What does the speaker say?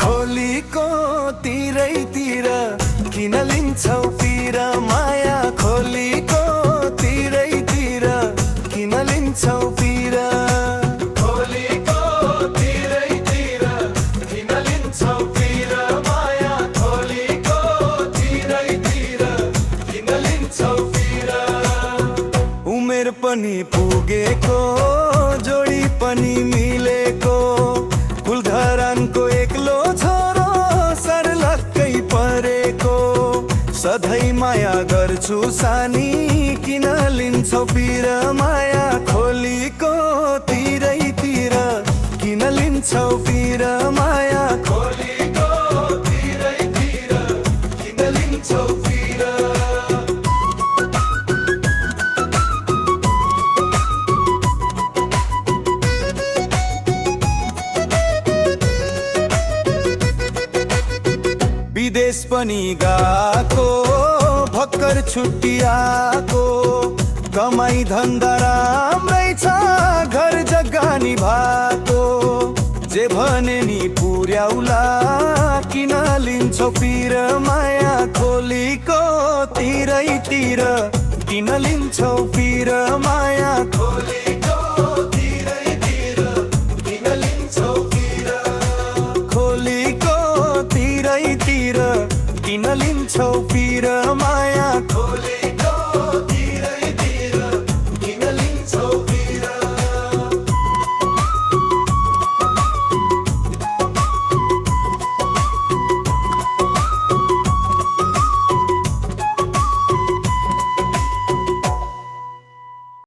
खोलीको तिरैतिर किन लिन्छौ पिर माया, खोलीको तिरैतिर किन लिन्छौ पिर, खोलीको तिरैतिर किन लिन्छौ पिर माया, खोलीको तिरैतिर किन लिन्छौ पिर। उमेर पनि पुगेको जोडी पनि मिलेको, फुलधरानको एक्लो छोरो सर्लक्कै परेको, सधैँ माया गर्छु सानी किन लिन्छौ पिर माया, खोलीको तिरैतिर किन लिन्छौ पिर माया, खोलीको तिरैतिर किन लिन्छौ पिर। विदेश पनि गएको भर्खर छुट्टियाको, कमाई धन्दा राम्रै छ घर जग्गा नि भएको, जे भने नि पुर्याउला किन लिन्छौ पिर माया, खोलीको तिरैतिर किन लिन्छौ पिर माया, खोलीको तिरैतिर किन लिन्छौ पिर, खोलीको तिरैतिर किन लिन्छौ पिर